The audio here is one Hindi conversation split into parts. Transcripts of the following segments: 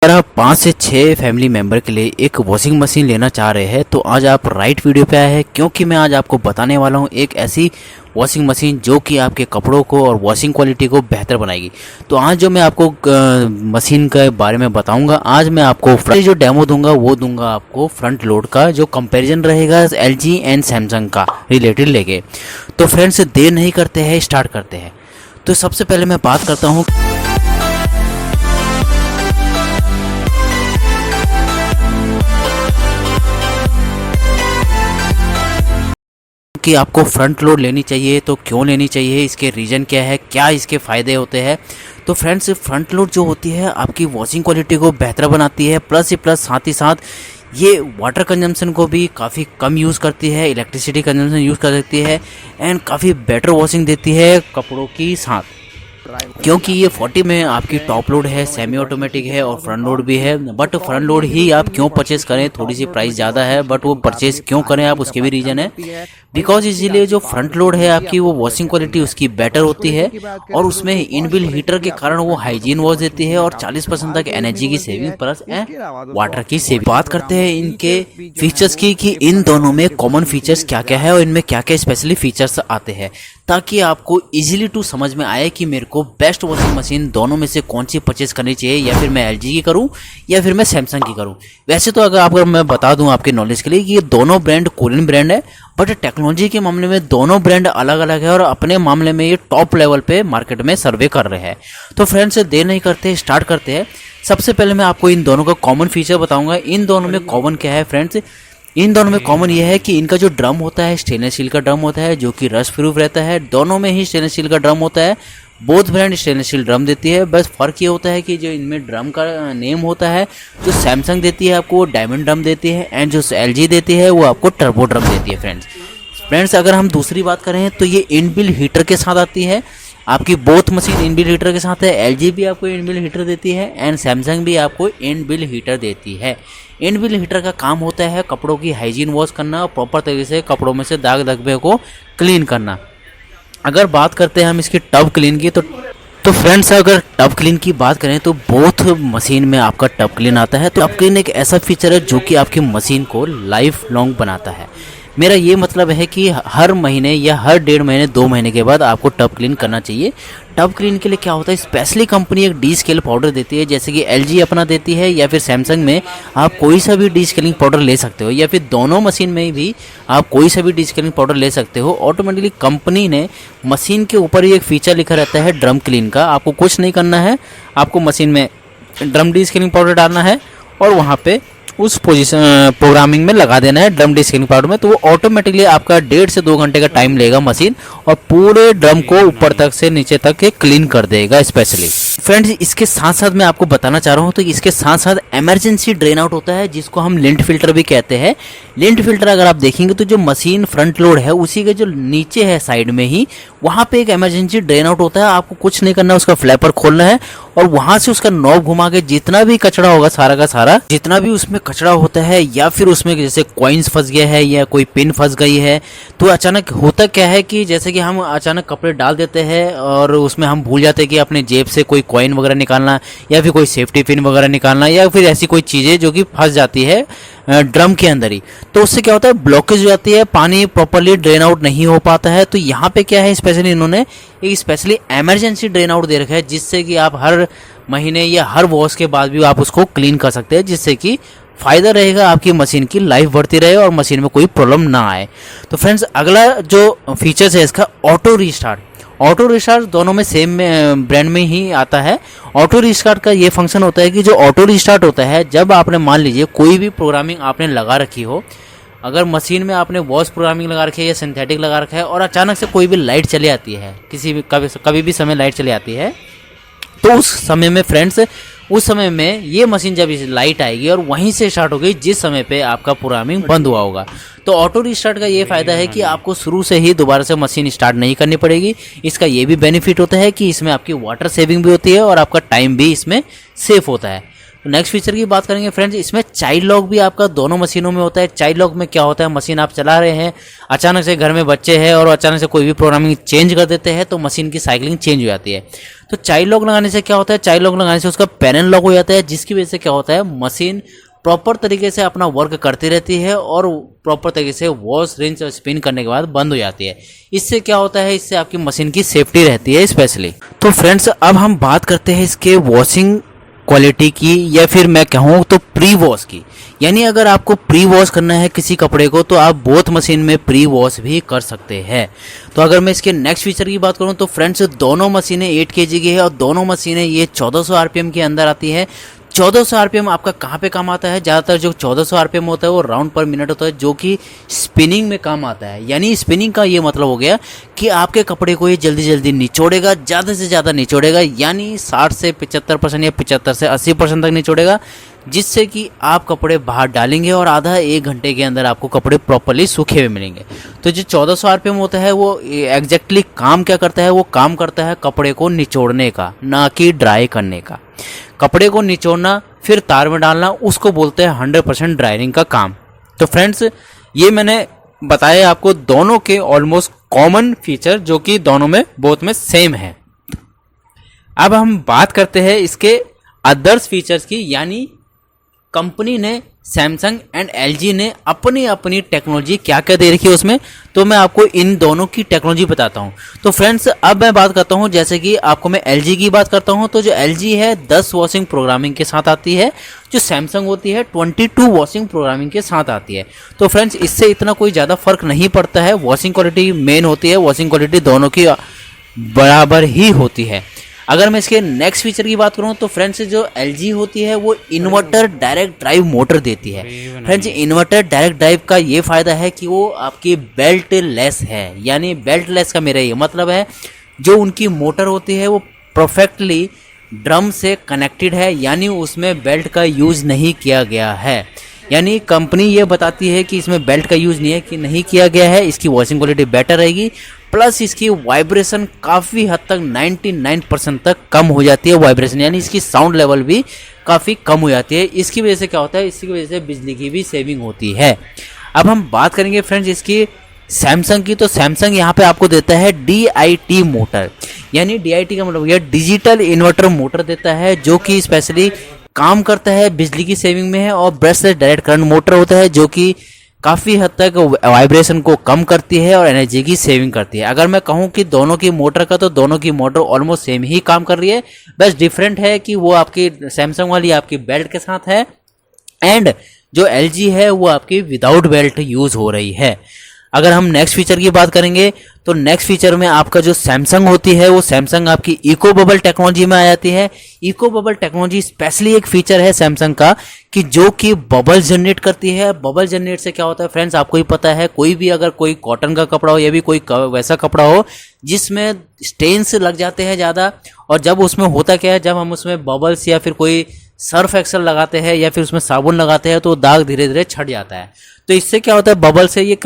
अगर आप 5 से 6 फैमिली मेम्बर के लिए एक वॉशिंग मशीन लेना चाह रहे हैं तो आज आप राइट वीडियो पे आए हैं, क्योंकि मैं आज आपको बताने वाला हूं एक ऐसी वॉशिंग मशीन जो कि आपके कपड़ों को और वॉशिंग क्वालिटी को बेहतर बनाएगी। तो आज जो मैं आपको मशीन के बारे में बताऊंगा, आज मैं आपको जो डेमो दूंगा वो दूंगा आपको फ्रंट लोड का, जो कंपैरिजन रहेगा LG एंड सैमसंग का रिलेटेड लेके। तो फ्रेंड्स, देर नहीं करते हैं, स्टार्ट करते हैं। तो सबसे पहले मैं बात करता हूँ कि आपको फ्रंट लोड लेनी चाहिए तो क्यों लेनी चाहिए, इसके रीज़न क्या है, क्या इसके फ़ायदे होते हैं। तो फ्रेंड्स, फ्रंट लोड जो होती है आपकी वॉशिंग क्वालिटी को बेहतर बनाती है, प्लस साथ ही साथ ये वाटर कंजम्पशन को भी काफ़ी कम यूज़ करती है, इलेक्ट्रिसिटी कंजम्पशन यूज़ कर सकती है एंड काफ़ी बेटर वॉशिंग देती है कपड़ों की साथ। क्योंकि ये 40 में आपकी टॉप लोड है, सेमी ऑटोमेटिक है और फ्रंट लोड भी है। बट फ्रंट लोड ही आप क्यों परचेस करें, थोड़ी सी प्राइस ज़्यादा है, बट वो परचेस क्यों करें आप, उसके भी रीज़न है। बिकॉज इसीलिए जो फ्रंट लोड है आपकी वो वॉशिंग क्वालिटी उसकी बेटर होती है और उसमें इनबिल्ट हीटर के कारण वो हाइजीन वॉश देती है और 40% तक एनर्जी की सेविंग प्लस वाटर की सेविंग। बात करते हैं इनके फीचर्स की कि इन दोनों में कॉमन फीचर्स क्या क्या है और इनमें क्या क्या स्पेशली फीचर्स आते हैं, ताकि आपको इजीली टू समझ में आए कि मेरे को बेस्ट वॉशिंग मशीन दोनों में से कौन सी परचेज करनी चाहिए, या फिर मैं LG की करूं या फिर मैं सैमसंग की करूं। वैसे तो अगर मैं बता दूं आपके नॉलेज के लिए कि ये दोनों ब्रांड कोरियन ब्रांड है, बट टेक्नोलॉजी के मामले में दोनों ब्रांड अलग अलग है और अपने मामले में ये टॉप लेवल पे मार्केट में सर्वे कर रहे हैं। तो फ्रेंड्स, देर नहीं करते, स्टार्ट करते हैं। सबसे पहले मैं आपको इन दोनों का कॉमन फीचर बताऊंगा। इन दोनों में कॉमन क्या है फ्रेंड्स, इन दोनों में कॉमन ये है कि इनका जो ड्रम होता है स्टेनलेस स्टील का ड्रम होता है, जो कि रस्ट प्रूफ रहता है। दोनों में ही स्टेनलेस स्टील का ड्रम होता है, both brand stainless steel drum देती है। बस फर्क ये होता है कि जो इनमें ड्रम का नेम होता है, जो सैमसंग देती है आपको वो डायमंड ड्रम देती है एंड जो LG देती है वो आपको टर्बो ड्रम देती है। फ्रेंड्स, अगर हम दूसरी बात करें तो ये इनबिल्ट हीटर के साथ आती है। आपकी बोथ मशीन इनबिल्ट हीटर के साथ है। LG भी आपको इनबिल्ट हीटर देती है एंड सैमसंग भी आपको इनबिल्ट हीटर देती है। इनबिल्ट हीटर का काम होता है कपड़ों की हाइजीन वॉश करना और प्रॉपर तरीके से कपड़ों में से दाग धब्बे को क्लीन करना। अगर बात करते हैं हम इसकी टब क्लीन की, तो फ्रेंड्स, अगर टब क्लीन की बात करें तो बोथ मशीन में आपका टब क्लीन आता है। तो टब क्लीन एक ऐसा फीचर है जो कि आपकी मशीन को लाइफ लॉन्ग बनाता है। मेरा ये मतलब है कि हर महीने या हर 1.5 महीने 2 महीने के बाद आपको टब क्लीन करना चाहिए। टब क्लीन के लिए क्या होता है, स्पेशली कंपनी एक डी स्केल पाउडर देती है, जैसे कि LG अपना देती है या फिर सैमसंग में आप कोई सा भी डी स्केलिंग पाउडर ले सकते हो, या फिर दोनों मशीन में भी आप कोई सा भी डी स्केलिंग पाउडर ले सकते हो। ऑटोमेटिकली कंपनी ने मशीन के ऊपर ही एक फीचर लिखा रहता है ड्रम क्लीन का। आपको कुछ नहीं करना है, आपको मशीन में ड्रम डी स्केलिंग पाउडर डालना है और वहाँ पे उस पोजीशन प्रोग्रामिंग में लगा देना है ड्रम डिस्किंग पाउडर में। तो वो ऑटोमेटिकली आपका 1.5 से 2 घंटे का टाइम लेगा मशीन और पूरे ड्रम को ऊपर तक से नीचे तक के क्लीन कर देगा स्पेशली। फ्रेंड्स, इसके साथ साथ मैं आपको बताना चाह रहा हूँ तो इसके साथ साथ इमरजेंसी ड्रेन आउट होता है, जिसको हम लिंट फिल्टर भी कहते हैं। लिंट फिल्टर अगर आप देखेंगे तो जो मशीन फ्रंट लोड है उसी के जो नीचे है साइड में ही, वहाँ पे एक इमरजेंसी ड्रेन आउट होता है। आपको कुछ नहीं करना है, उसका फ्लैपर खोलना है और वहाँ से उसका नॉब घुमा के जितना भी कचरा होगा सारा का सारा, जितना भी उसमें कचरा होता है या फिर उसमें जैसे कॉइन्स फंस गया है या कोई पिन फंस गई है, तो अचानक होता क्या है कि जैसे कि हम अचानक कपड़े डाल देते हैं और उसमें हम भूल जाते हैं कि अपने जेब से कोई कॉइन वगैरह निकालना या फिर कोई सेफ्टी पिन वगैरह निकालना या फिर ऐसी कोई चीज़ें जो कि फंस जाती है ड्रम के अंदर ही। तो उससे क्या होता है, ब्लॉकेज हो जाती है, पानी प्रॉपरली ड्रेन आउट नहीं हो पाता है। तो यहाँ पे क्या है, स्पेशली इन्होंने एक स्पेशली इमरजेंसी ड्रेन आउट दे रखा है, जिससे कि आप हर महीने या हर वॉश के बाद भी आप उसको क्लीन कर सकते हैं, जिससे कि फ़ायदा रहेगा, आपकी मशीन की लाइफ बढ़ती रहे और मशीन में कोई प्रॉब्लम ना आए। तो फ्रेंड्स, अगला जो फीचर्स है इसका ऑटो रीस्टार्ट। ऑटो रिस्टार्ट दोनों में सेम ब्रांड में ही आता है। ऑटो रिस्टार्ट का ये फंक्शन होता है कि जो ऑटो रिस्टार्ट होता है, जब आपने मान लीजिए कोई भी प्रोग्रामिंग आपने लगा रखी हो, अगर मशीन में आपने वॉश प्रोग्रामिंग लगा रखी है या सिंथेटिक लगा रखा है और अचानक से कोई भी लाइट चली आती है, कभी भी समय लाइट चली आती है, तो उस समय में फ्रेंड्स, उस समय में ये मशीन जब इस लाइट आएगी और वहीं से स्टार्ट हो गई जिस समय पे आपका प्रोग्रामिंग बंद हुआ होगा। तो ऑटो रिस्टार्ट का ये फ़ायदा है कि आपको शुरू से ही दोबारा से मशीन स्टार्ट नहीं करनी पड़ेगी। इसका ये भी बेनिफिट होता है कि इसमें आपकी वाटर सेविंग भी होती है और आपका टाइम भी इसमें सेफ होता है। नेक्स्ट फीचर की बात करेंगे फ्रेंड्स, इसमें चाइल्ड लॉक भी आपका दोनों मशीनों में होता है। चाइल्ड लॉक में क्या होता है, मशीन आप चला रहे हैं, अचानक से घर में बच्चे हैं और अचानक से कोई भी प्रोग्रामिंग चेंज कर देते हैं तो मशीन की साइकिलिंग चेंज हो जाती है। तो चाइल्ड लॉक लगाने से क्या होता है, चाइल्ड लॉक लगाने से उसका पैनल लॉक हो जाता है, जिसकी वजह से क्या होता है, मशीन प्रॉपर तरीके से अपना वर्क करती रहती है और प्रॉपर तरीके से वॉश रिंच और स्पिन करने के बाद बंद हो जाती है। इससे क्या होता है, इससे आपकी मशीन की सेफ्टी रहती है स्पेशली। तो फ्रेंड्स अब हम बात करते हैं इसके वॉशिंग क्वालिटी की, या फिर मैं कहूँ तो प्री वॉश की। यानी अगर आपको प्री वॉश करना है किसी कपड़े को तो आप बोथ मशीन में प्री वॉश भी कर सकते हैं। तो अगर मैं इसके नेक्स्ट फीचर की बात करूँ तो फ्रेंड्स दोनों मशीनें 8 kg की है और दोनों मशीनें ये 1400 RPM के अंदर आती है। 1400 RPM आपका कहाँ पे काम आता है, ज़्यादातर जो 1400 RPM होता है वो राउंड पर मिनट होता है, जो कि स्पिनिंग में काम आता है। यानी स्पिनिंग का ये मतलब हो गया कि आपके कपड़े को ये जल्दी जल्दी निचोड़ेगा, ज़्यादा से ज़्यादा निचोड़ेगा, यानी 60 से 75% या 75 से 80% तक निचोड़ेगा, जिससे कि आप कपड़े बाहर डालेंगे और आधा 1 घंटे के अंदर आपको कपड़े प्रॉपर्ली सूखे हुए मिलेंगे। तो जो 1400 RPM होता है वो एग्जैक्टली काम क्या करता है, वो काम करता है कपड़े को निचोड़ने का, ना कि ड्राई करने का। कपड़े को निचोड़ना फिर तार में डालना, उसको बोलते हैं 100% ड्रायरिंग का काम। तो फ्रेंड्स ये मैंने बताया आपको दोनों के ऑलमोस्ट कॉमन फीचर, जो कि दोनों में बोथ में सेम है। अब हम बात करते हैं इसके अदर्स फीचर्स की, यानी कंपनी ने सैमसंग एंड एलजी ने अपनी अपनी टेक्नोलॉजी क्या क्या दे रखी है उसमें। तो मैं आपको इन दोनों की टेक्नोलॉजी बताता हूं। तो फ्रेंड्स अब मैं बात करता हूं, जैसे कि आपको मैं एलजी की बात करता हूं, तो जो एलजी है 10 वॉशिंग प्रोग्रामिंग के साथ आती है, जो सैमसंग होती है 22 वॉशिंग प्रोग्रामिंग के साथ आती है। तो फ्रेंड्स इससे इतना कोई ज़्यादा फर्क नहीं पड़ता है, वॉशिंग क्वालिटी मेन होती है, वॉशिंग क्वालिटी दोनों की बराबर ही होती है। अगर मैं इसके नेक्स्ट फीचर की बात करूं तो फ्रेंड्स जो LG होती है वो इन्वर्टर डायरेक्ट ड्राइव मोटर देती है। फ्रेंड्स इन्वर्टर डायरेक्ट ड्राइव का ये फ़ायदा है कि वो आपकी बेल्ट लेस है। यानी बेल्ट लेस का मेरा ये मतलब है, जो उनकी मोटर होती है वो परफेक्टली ड्रम से कनेक्टेड है, यानी उसमें बेल्ट का यूज़ नहीं किया गया है। यानी कंपनी ये बताती है कि इसमें बेल्ट का यूज़ नहीं किया गया है, इसकी वॉशिंग क्वालिटी बेटर रहेगी, प्लस इसकी वाइब्रेशन काफ़ी हद तक 99% तक कम हो जाती है वाइब्रेशन, यानी इसकी साउंड लेवल भी काफ़ी कम हो जाती है। इसकी वजह से क्या होता है, इसकी वजह से बिजली की भी सेविंग होती है। अब हम बात करेंगे फ्रेंड्स इसकी सैमसंग की। तो सैमसंग यहाँ पे आपको देता है DIT मोटर, यानी DIT का मतलब है डिजिटल इन्वर्टर मोटर देता है, जो कि स्पेशली काम करता है बिजली की सेविंग में है, और ब्रशलेस डायरेक्ट करंट मोटर होता है, जो कि काफ़ी हद तक वाइब्रेशन को कम करती है और एनर्जी की सेविंग करती है। अगर मैं कहूँ कि दोनों की मोटर का, तो दोनों की मोटर ऑलमोस्ट सेम ही काम कर रही है, बस डिफरेंट है कि वो आपकी सैमसंग वाली आपकी बेल्ट के साथ है, एंड जो LG है वो आपकी विदाउट बेल्ट यूज़ हो रही है। अगर हम नेक्स्ट फीचर की बात करेंगे तो नेक्स्ट फीचर में आपका जो सैमसंग होती है वो सैमसंग आपकी इको बबल टेक्नोलॉजी में आ जाती है। इको बबल टेक्नोलॉजी स्पेशली एक फीचर है सैमसंग का कि जो कि बबल जनरेट करती है। बबल जनरेट से क्या होता है फ्रेंड्स, आपको ही पता है, कोई भी अगर कोई कॉटन का कपड़ा हो या भी कोई वैसा कपड़ा हो जिसमें स्टेन्स लग जाते हैं ज़्यादा, और जब उसमें होता क्या है, जब हम उसमें बबल्स या फिर कोई सर्फ एक्सल लगाते हैं या फिर उसमें साबुन लगाते हैं तो दाग धीरे धीरे छट जाता है। तो इससे क्या होता है, बबल से ये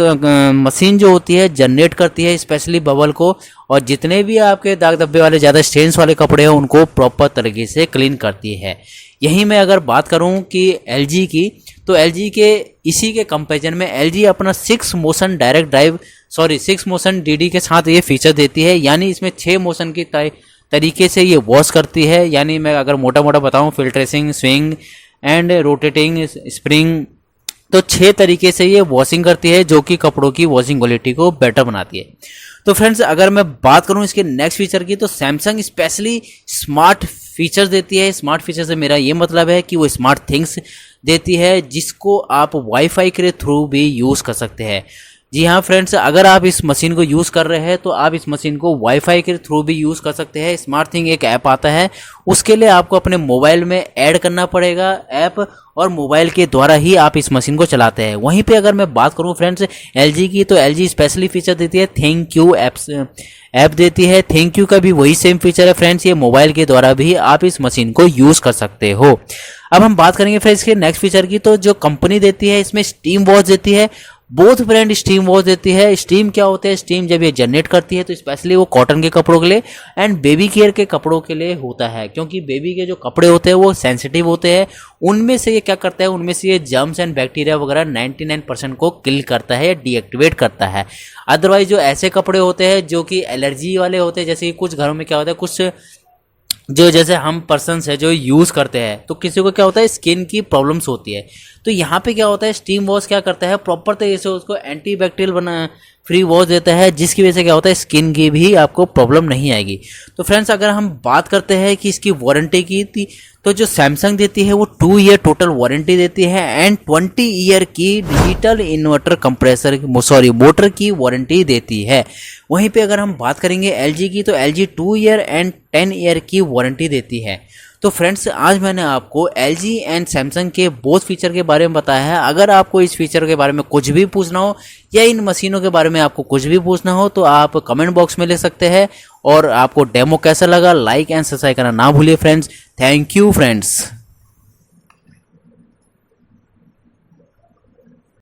मशीन जो होती है जनरेट करती है स्पेशली बबल को, और जितने भी आपके दाग धब्बे वाले ज़्यादा स्टेन्स वाले कपड़े हैं उनको प्रॉपर तरीके से क्लीन करती है। यहीं मैं अगर बात करूं कि LG की, तो LG के इसी के कंपैरिजन में LG अपना 6 मोशन DD के साथ ये फीचर देती है, यानी इसमें 6 मोशन की तरीके से ये वॉश करती है। यानी मैं अगर मोटा मोटा बताऊं, फिल्ट्रेसिंग, स्विंग एंड रोटेटिंग, स्प्रिंग, तो 6 तरीके से ये वॉशिंग करती है, जो कि कपड़ों की वॉशिंग क्वालिटी को बेटर बनाती है। तो फ्रेंड्स अगर मैं बात करूं इसके नेक्स्ट फीचर की, तो सैमसंग स्पेशली स्मार्ट फीचर्स देती है। स्मार्ट फीचर से मेरा ये मतलब है कि वो स्मार्ट थिंग्स देती है जिसको आप वाईफाई के थ्रू भी यूज़ कर सकते हैं। जी हाँ फ्रेंड्स, अगर आप इस मशीन को यूज़ कर रहे हैं तो आप इस मशीन को वाईफाई के थ्रू भी यूज़ कर सकते हैं। स्मार्ट थिंग एक ऐप आता है, उसके लिए आपको अपने मोबाइल में ऐड करना पड़ेगा ऐप, और मोबाइल के द्वारा ही आप इस मशीन को चलाते हैं। वहीं पे अगर मैं बात करूं फ्रेंड्स LG की, तो LG स्पेशली फीचर देती है थैंक यू ऐप देती है। थैंक यू का भी वही सेम फीचर है फ्रेंड्स, ये मोबाइल के द्वारा भी आप इस मशीन को यूज़ कर सकते हो। अब हम बात करेंगे फ्रेंड्स के नेक्स्ट फीचर की, तो जो कंपनी देती है इसमें स्टीम वॉश देती है। बोथ ब्रांड स्टीम वॉश देती है। स्टीम क्या होता है, स्टीम जब ये जनरेट करती है तो स्पेशली वो कॉटन के कपड़ों के लिए एंड बेबी केयर के कपड़ों के लिए होता है, क्योंकि बेबी के जो कपड़े होते हैं वो सेंसिटिव होते हैं। उनमें से ये क्या करता है, उनमें से ये जर्म्स एंड बैक्टीरिया वगैरह 99% को किल करता है या डीएक्टिवेट करता है। अदरवाइज जो ऐसे कपड़े होते हैं जो कि एलर्जी वाले होते हैं, जैसे कि कुछ घरों में क्या होता है, कुछ जो जैसे हम पर्सन्स है जो यूज़ करते हैं तो किसी को क्या होता है स्किन की प्रॉब्लम्स होती है, तो यहाँ पे क्या होता है स्टीम वॉश क्या करता है प्रॉपर तरीके से उसको एंटीबैक्टीरियल बना फ्री वॉश देता है, जिसकी वजह से क्या होता है स्किन की भी आपको प्रॉब्लम नहीं आएगी। तो फ्रेंड्स अगर हम बात करते हैं कि इसकी वारंटी की तो जो सैमसंग देती है वो 2 ईयर टोटल वारंटी देती है एंड 20 ईयर की डिजिटल इन्वर्टर कंप्रेसर मोटर की वारंटी देती है। वहीं पे अगर हम बात करेंगे एलजी की तो एलजी 2 ईयर एंड 10 ईयर की वारंटी देती है। तो फ्रेंड्स आज मैंने आपको एलजी एंड सैमसंग के बोथ फीचर के बारे में बताया है। अगर आपको इस फीचर के बारे में कुछ भी पूछना हो या इन मशीनों के बारे में आपको कुछ भी पूछना हो तो आप कमेंट बॉक्स में लिख सकते हैं। और आपको डेमो कैसा लगा लाइक एंड सब्सक्राइब करना ना भूलिए फ्रेंड्स। Thank you friends.